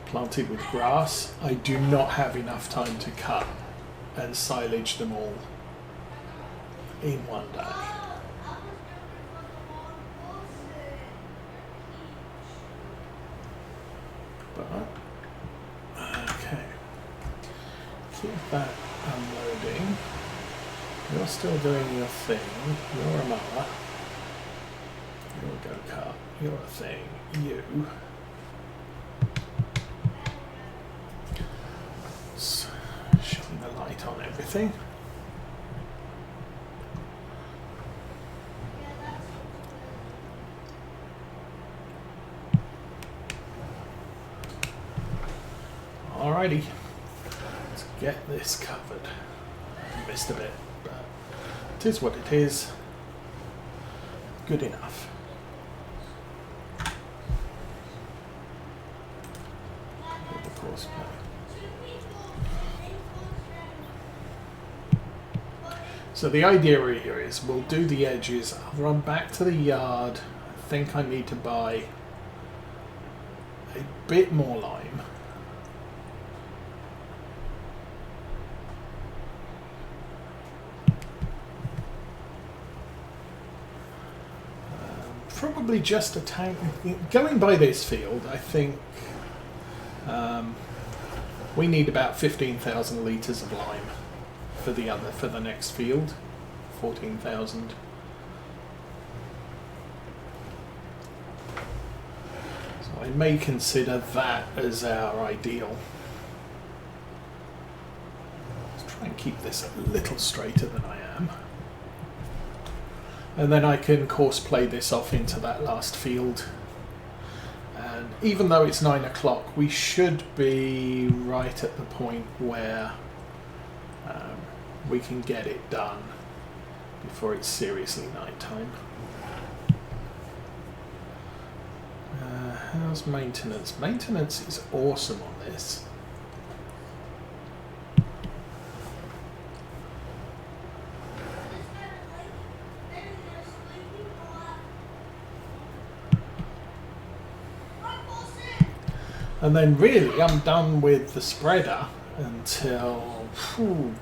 planted with grass, I do not have enough time to cut and silage them all in one day. But, okay. Keep that unloading. You're still doing your thing. You're a mower. You're a go-kart. You're a thing. You. Let's shine the light on everything. Alrighty. Let's get this covered. I missed a bit, but it is what it is. Good enough. Of course, so the idea here is we'll do the edges. I'll run back to the yard. I think I need to buy a bit more lime. Probably just a tank. Going by this field, I think we need about 15,000 litres of lime for the next field. 14,000. So I may consider that as our ideal. Let's try and keep this a little straighter than I am. And then I can course play this off into that last field. And even though it's 9 o'clock, we should be right at the point where we can get it done before it's seriously night time. How's maintenance? Maintenance is awesome on this. And then really I'm done with the spreader until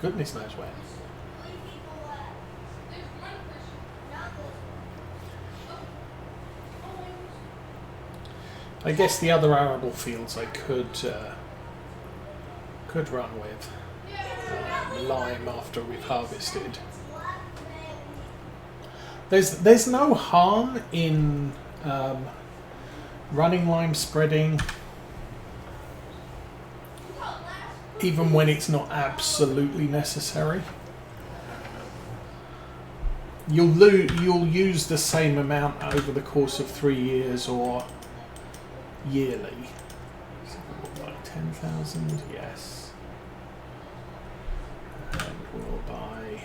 goodness knows when. I guess the other arable fields I could run with lime after we've harvested. There's no harm in running lime spreading, even when it's not absolutely necessary. You'll use the same amount over the course of 3 years or yearly. So like 10,000, yes. And we'll buy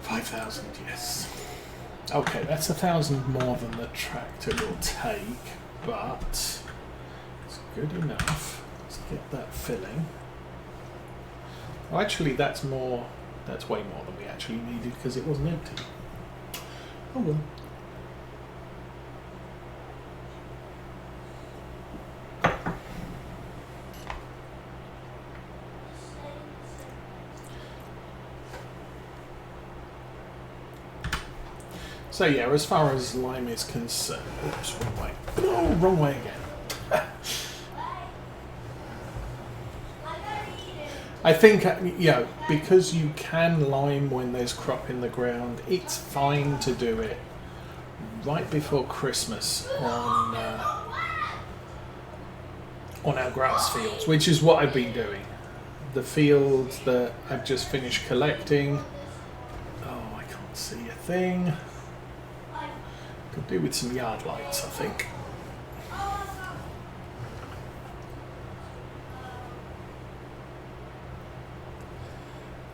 5,000, yes. Okay, that's 1,000 more than the tractor will take, but it's good enough. Let's get that filling. Oh, actually, that's way more than we actually needed because it wasn't empty. Oh well. So yeah, as far as lime is concerned, oops, wrong way. Oh, wrong way again. I think, because you can lime when there's crop in the ground, it's fine to do it right before Christmas on our grass fields, which is what I've been doing. The fields that I've just finished collecting. Oh, I can't see a thing. Could do with some yard lights, I think.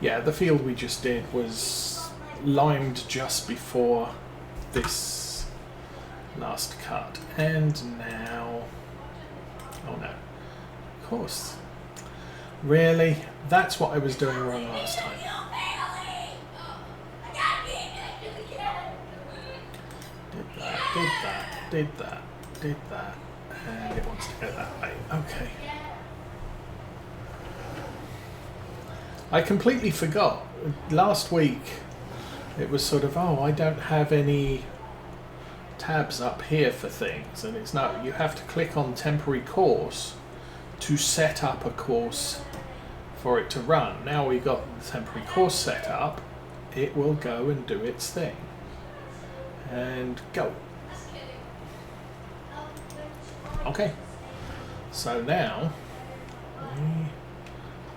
Yeah, the field we just did was limed just before this last cut. And now... oh no. Of course. Really? That's what I was doing wrong last time. Did that. did that, and it wants to go that way. Okay. I completely forgot. Last week it was sort of, oh, I don't have any tabs up here for things, and it's no, you have to click on temporary course to set up a course for it to run. Now we've got the temporary course set up, it will go and do its thing. And go. Okay. So now we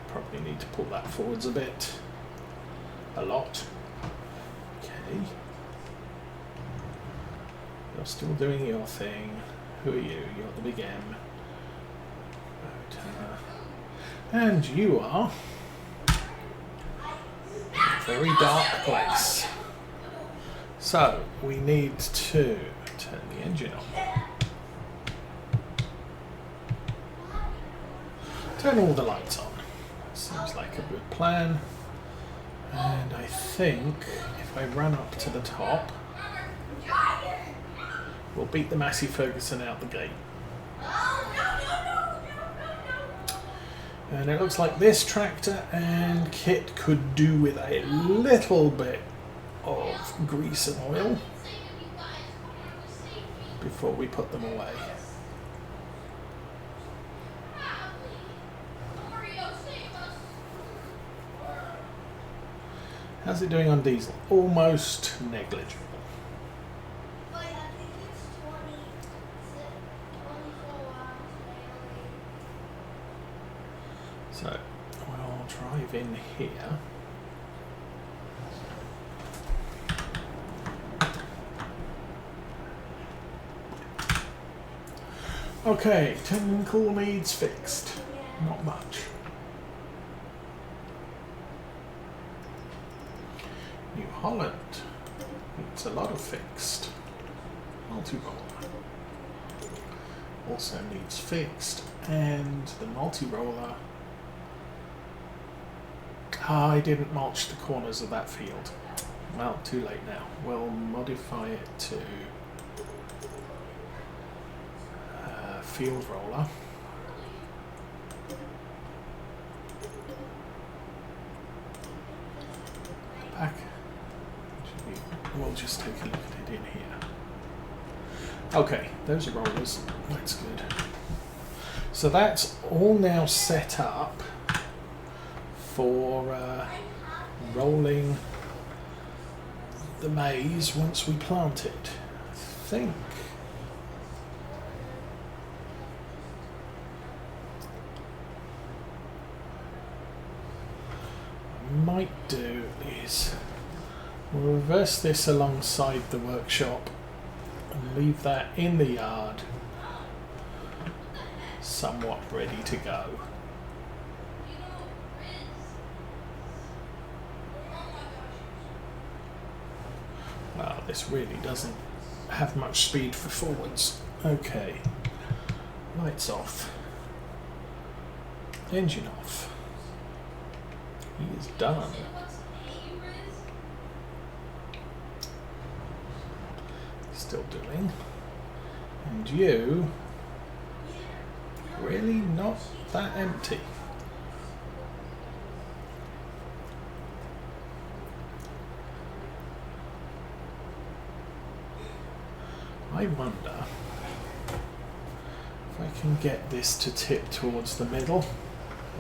probably need to pull that forwards a bit. A lot. Okay. You're still doing your thing. Who are you? You're the big M. And you are a very dark place. So we need to turn the engine on. Turn all the lights on. Seems like a good plan. And I think if I run up to the top, we'll beat the Massey Ferguson out the gate. And it looks like this tractor and kit could do with a little bit of grease and oil before we put them away. How's it doing on diesel? Almost negligible. So we'll drive in here. Okay, technical needs fixed. Not much. New Holland needs a lot of fixed. Multi-roller also needs fixed, and the multi-roller. I didn't mulch the corners of that field. Well, too late now. We'll modify it to field roller. Back. We'll just take a look at it in here. Okay, those are rollers. That's good. So that's all now set up for rolling the maize once we plant it. I think what I might do is we'll reverse this alongside the workshop and leave that in the yard somewhat ready to go. Wow, this really doesn't have much speed for forwards. Okay, lights off, engine off. He is done. Still doing. And you, really not that empty. I wonder if I can get this to tip towards the middle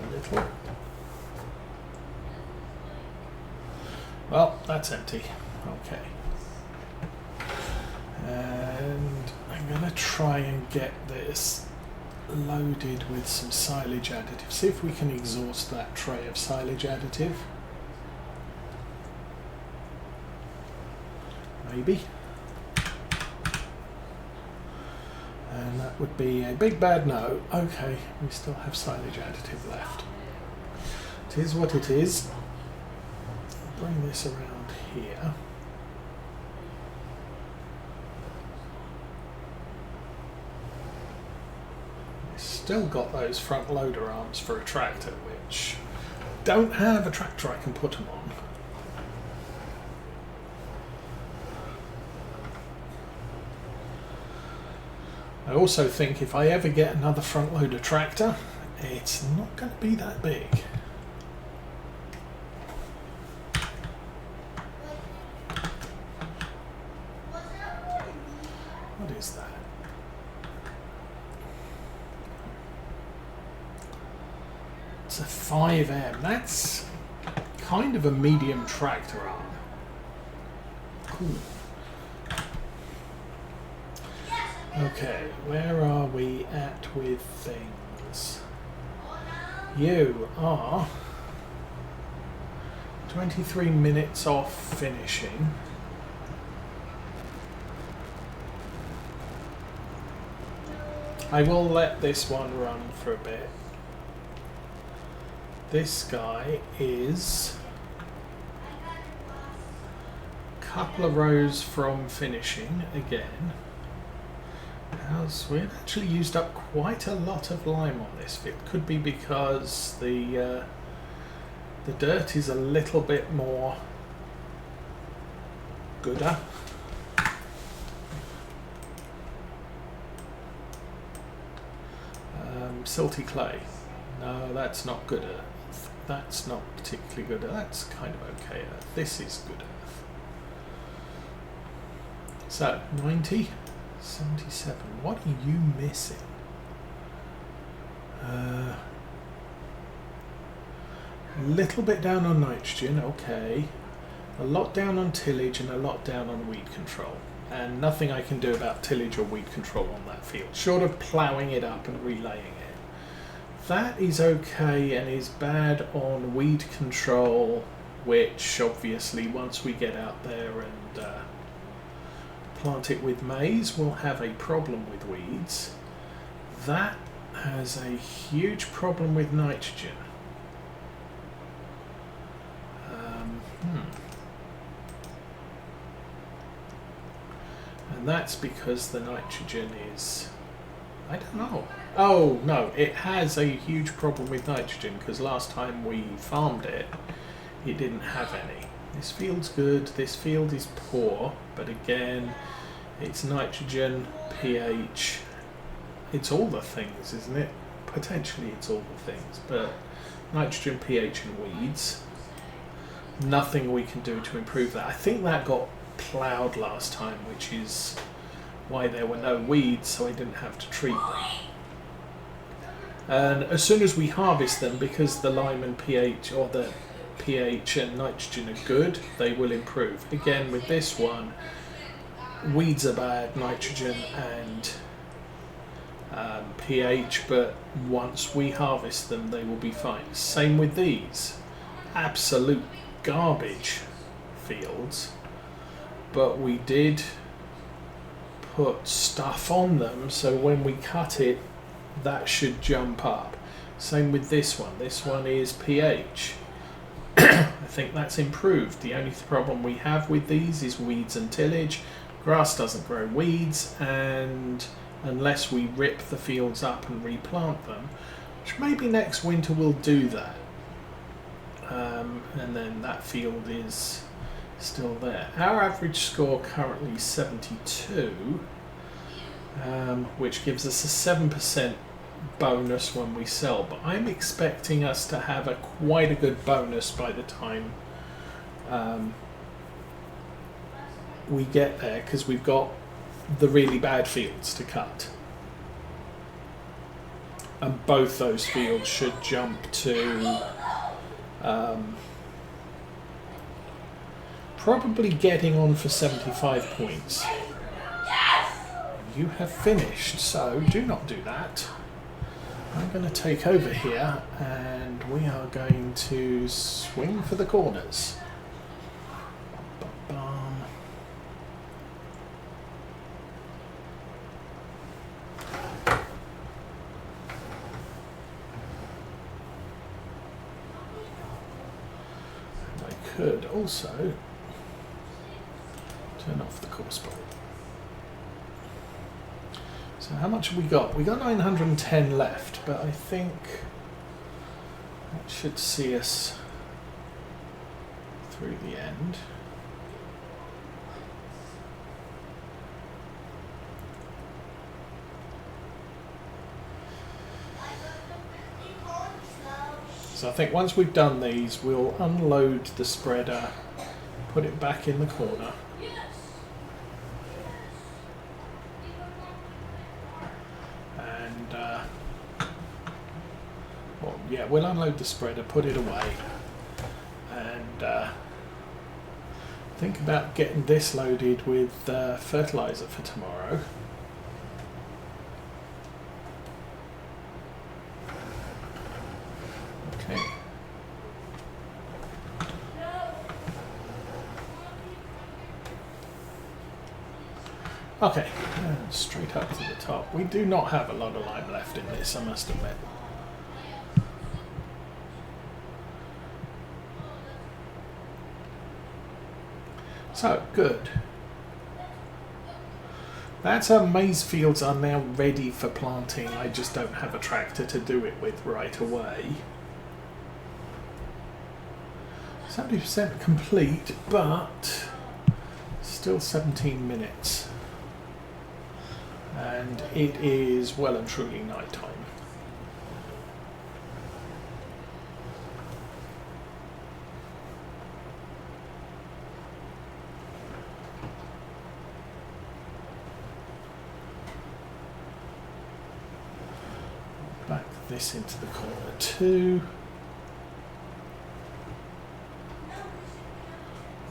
a little. Well, that's empty. Okay. And I'm going to try and get this loaded with some silage additive. See if we can exhaust that tray of silage additive. Maybe. And that would be a big bad no. Okay, we still have silage additive left. It is what it is. Bring this around here. Still got those front loader arms for a tractor, which don't have a tractor I can put them on. I also think if I ever get another front loader tractor, it's not going to be that big. What is that? It's a 5M. That's kind of a medium tractor arm. Cool. Okay, where are we at with things? You are 23 minutes off finishing. I will let this one run for a bit. This guy is a couple of rows from finishing again. We've actually used up quite a lot of lime on this. It could be because the dirt is a little bit more gooder. Silty clay. No, that's not good earth. That's not particularly good earth. That's kind of okay earth. This is good earth. So, 90, 77. What are you missing? A little bit down on nitrogen, okay. A lot down on tillage and a lot down on weed control. And nothing I can do about tillage or weed control on that field, short of ploughing it up and relaying it. That is okay and is bad on weed control, which obviously once we get out there and plant it with maize, we'll have a problem with weeds. That has a huge problem with nitrogen. And that's because the nitrogen is, I don't know. Oh no, it has a huge problem with nitrogen because last time we farmed it, it didn't have any. This field's good, this field is poor, but again, it's nitrogen, pH, it's all the things, isn't it? Potentially it's all the things, but nitrogen, pH and weeds, nothing we can do to improve that. I think that got ploughed last time, which is why there were no weeds, so I didn't have to treat them. And as soon as we harvest them, because the lime and pH, or the pH and nitrogen are good, they will improve. Again, with this one, weeds are bad, nitrogen and pH, but once we harvest them, they will be fine. Same with these. Absolute garbage fields, but we did put stuff on them, so when we cut it, that should jump up. Same with this one. This one is pH. I think that's improved. The only problem we have with these is weeds and tillage. Grass doesn't grow weeds, and unless we rip the fields up and replant them, which maybe next winter we'll do that, and then that field is still there. Our average score currently is 72, which gives us a 7% bonus when we sell, but I'm expecting us to have quite a good bonus by the time we get there, because we've got the really bad fields to cut, and both those fields should jump to probably getting on for 75 points. You have finished, so do not do that. I'm going to take over here and we are going to swing for the corners. I could also turn off the course bowl. So how much have we got? We got 910 left, but I think that should see us through the end. So I think once we've done these, we'll unload the spreader, put it back in the corner. And, well, yeah, we'll unload the spreader, put it away, and think about getting this loaded with fertilizer for tomorrow. Okay. Okay, straight up to the top. We do not have a lot of lime left in this, I must admit. So, good. That's how maize fields are now ready for planting. I just don't have a tractor to do it with right away. 70% complete, but still 17 minutes. And it is well and truly night time. Back this into the corner too.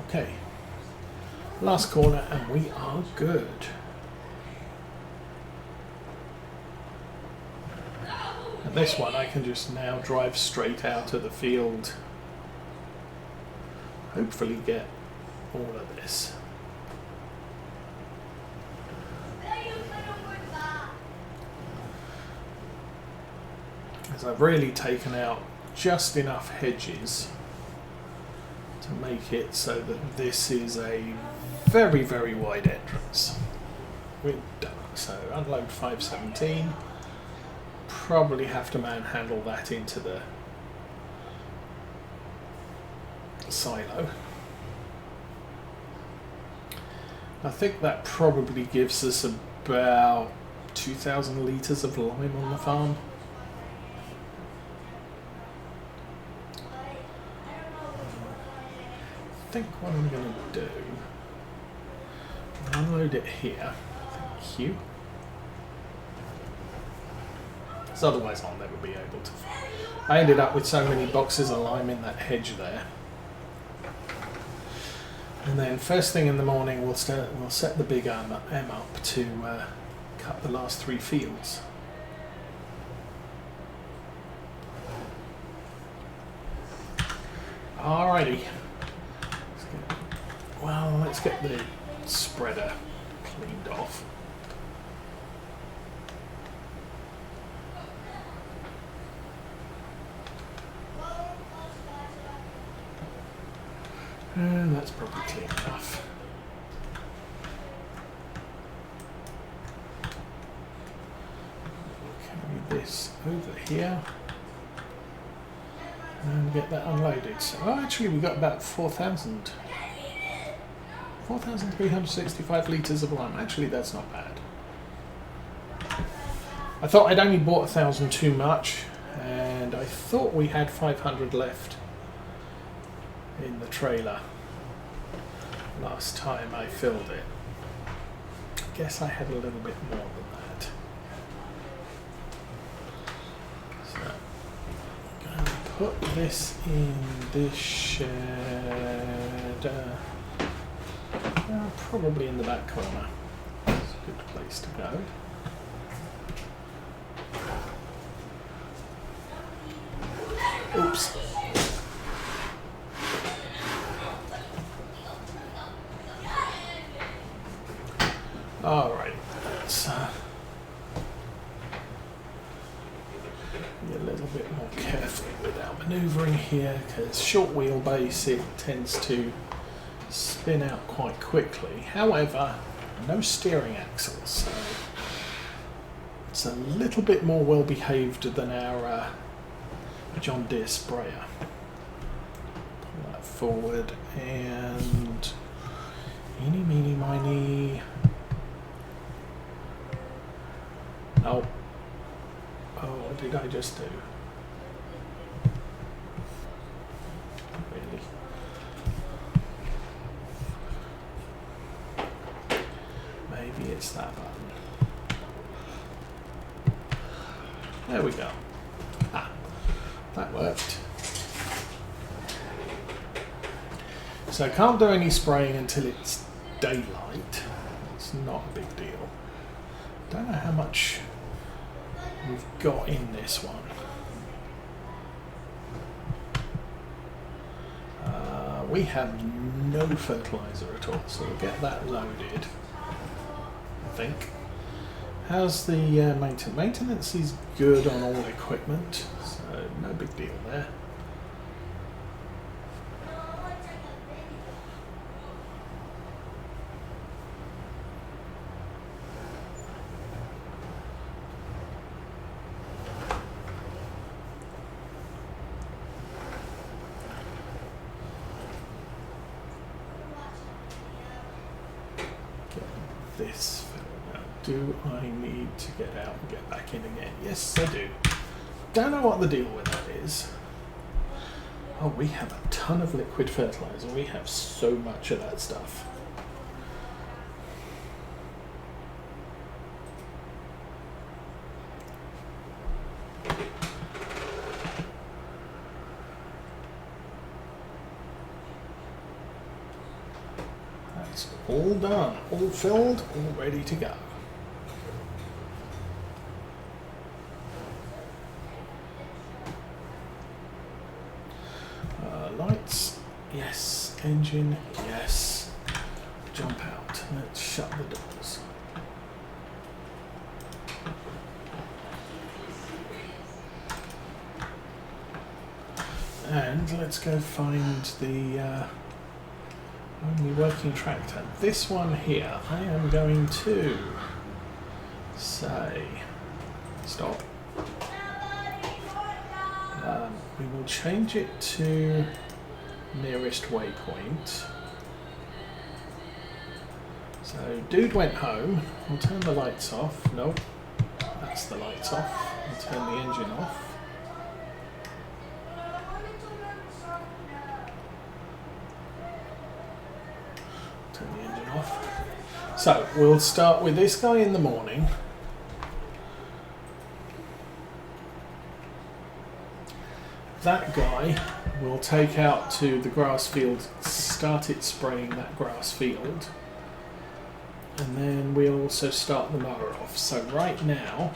Okay, last corner and we are good. And this one I can just now drive straight out of the field. Hopefully get all of this. As I've really taken out just enough hedges to make it so that this is a very, very wide entrance. We're done. So unload 517. Probably have to manhandle that into the silo. I think that probably gives us about 2,000 litres of lime on the farm. I think what I'm going to do, unload it here. Thank you. Because otherwise I'll never be able to. I ended up with so many boxes of lime in that hedge there. And then first thing in the morning we'll set the big M up to cut the last 3 fields. Alrighty. Let's get the spreader cleaned off. And that's probably clean enough. Carry this over here and get that unloaded. So actually we got about 4,365 litres of lime. Actually that's not bad. I thought I'd only bought 1,000 too much, and I thought we had 500 left in the trailer last time I filled it. I guess I had a little bit more than that. So I'm going to put this in this shed, probably in the back corner. It's a good place to go. Oops. Alright, let's be a little bit more careful with our manoeuvring here, because short wheelbase it tends to spin out quite quickly. However, no steering axles, so it's a little bit more well behaved than our John Deere sprayer. Pull that forward and eeny, meeny, miny. Oh, what did I just do? It's that button. There we go. Ah, that worked. So I can't do any spraying until it's daylight. It's not a big deal. Don't know how much we've got in this one. We have no fertilizer at all, so we'll get that loaded, I think. How's the maintenance? Maintenance is good on all equipment, so no big deal there. This now. Do I need to get out and get back in again? Yes, I do. Don't know what the deal with that is. Oh, we have a ton of liquid fertilizer. We have so much of that stuff. All done, all filled, all ready to go. Lights, yes. Engine, yes. Jump out. Let's shut the doors. And let's go find the only working tractor. This one here, I am going to say stop. We will change it to nearest waypoint. So dude went home. We'll turn the lights off. Nope, that's the lights off. We'll turn the engine off. So we'll start with this guy in the morning. That guy will take out to the grass field, start it spraying that grass field, and then we'll also start the mower off. So right now,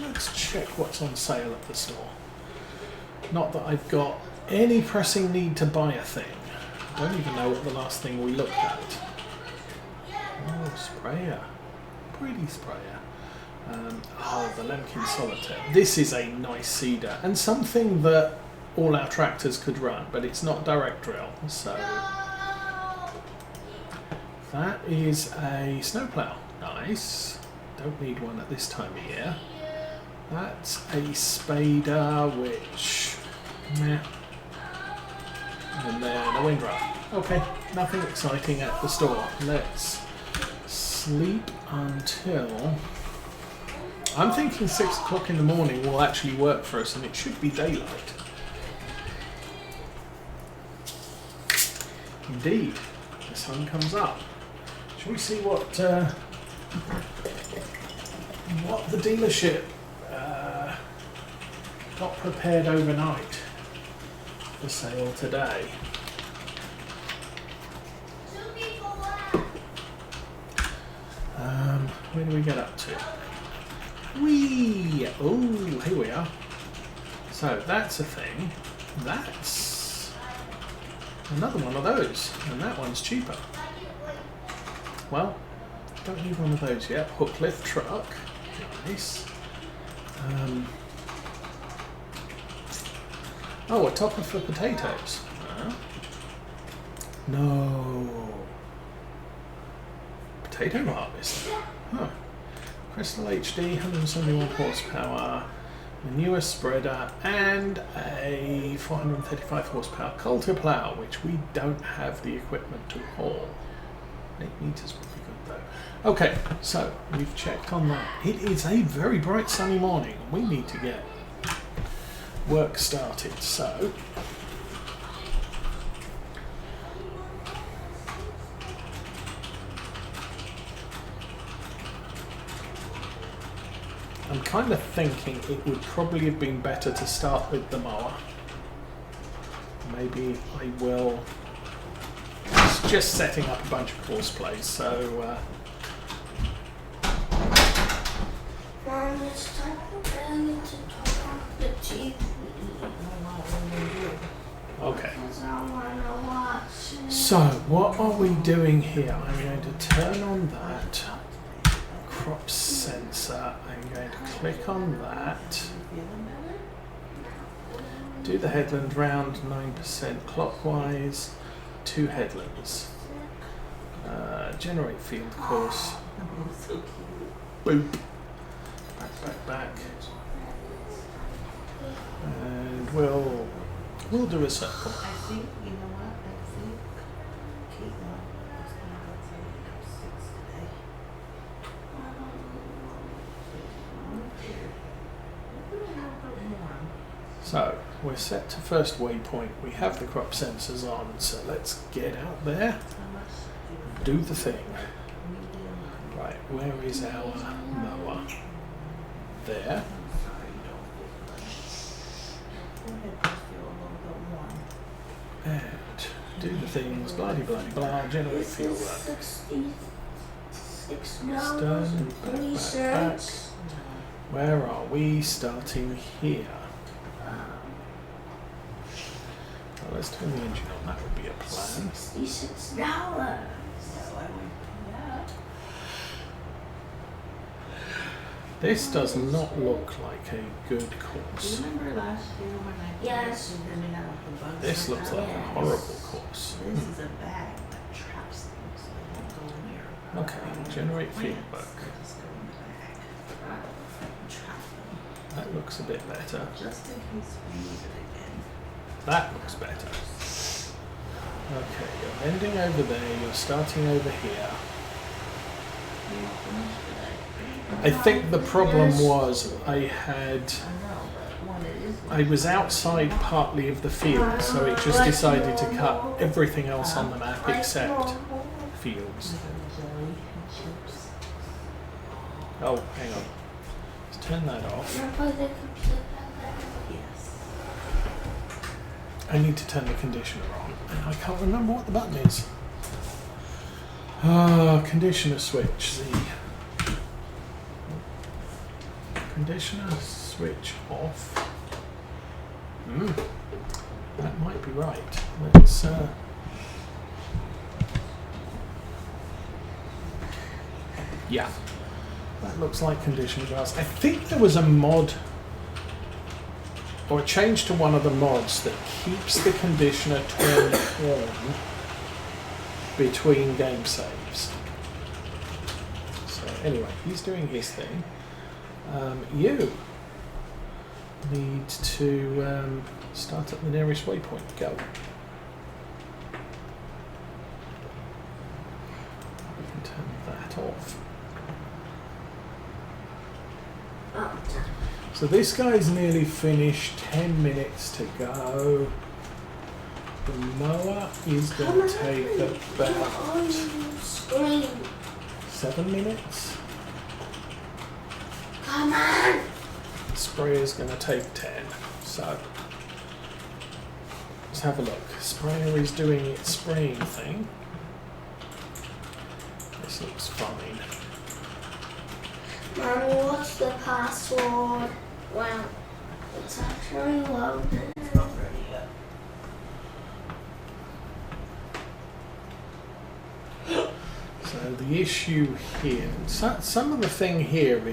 let's check what's on sale at the store. Not that I've got any pressing need to buy a thing. I don't even know what the last thing we looked at. Oh, sprayer. Pretty sprayer. The Lemkin Solitaire. This is a nice seeder and something that all our tractors could run, but it's not direct drill. So that is a snowplow. Nice. Don't need one at this time of year. That's a spader, which meh. And then a windrower. Okay, nothing exciting at the store. Let's sleep until... I'm thinking 6 o'clock in the morning will actually work for us, and it should be daylight. Indeed, the sun comes up. Shall we see what the dealership got prepared overnight for sale today? Where do we get up to? Whee! Oh, here we are. So that's a thing. That's another one of those, and that one's cheaper. Well, don't need one of those yet. Hook lift truck. Nice. Oh, a topper for potatoes. No. Potato harvester. Huh. Crystal HD, 171 horsepower, manure spreader, and a 435 horsepower coulter plough, which we don't have the equipment to haul. 8 meters would be good though. Okay, so we've checked on that. It is a very bright sunny morning. We need to get work started. So I'm kind of thinking it would probably have been better to start with the mower. Maybe I will. It's just setting up a bunch of course plays, so. Mom, it's time for me to turn off the TV. Okay. Because I want to watch it. So, what are we doing here? I'm going to turn on that crop sensor. I'm going to click on that. Do the headland round 9% clockwise. 2 headlands. Generate field course. Boop. Back. And we'll do a circle. I think, you know what, I think Caitlin is going to go to 6 today. So, we're set to first waypoint. We have the crop sensors on, so let's get out there, do the thing. Right, where is our mower? There. And do the things, blah blah blah, generate field work. Done. Back. Where are we? Starting here. Well, let's turn the engine on, that would be a plan. $66. This does not look like a good course. Remember last year when I Yes. the bugs? This looks like a horrible course. This is a bag that traps things so they don't go in here. Okay, generate field work. Just go in the bag. Trap them. That looks a bit better. Just in case we need it again. That looks better. Okay, you're bending over there, you're starting over here. I think the problem was I was outside partly of the field, so it just decided to cut everything else on the map except fields. Oh, hang on. Let's turn that off. Yes. I need to turn the conditioner on, and I can't remember what the button is. Conditioner switch, Z. Conditioner switch off. That might be right. Let's yeah, that looks like conditioner glass. I think there was a mod or a change to one of the mods that keeps the conditioner turned on between game saves. So anyway, he's doing his thing. You need to start at the nearest waypoint. Go. We can turn that off. So this guy's nearly finished. 10 minutes to go. The mower is going to take about 7 minutes. Come on! The sprayer's going to take 10. So let's have a look. Sprayer is doing its spraying thing. This looks fine. Mommy, what's the password? Well, it's actually loaded. It's not ready yet. So the issue here, some of the thing here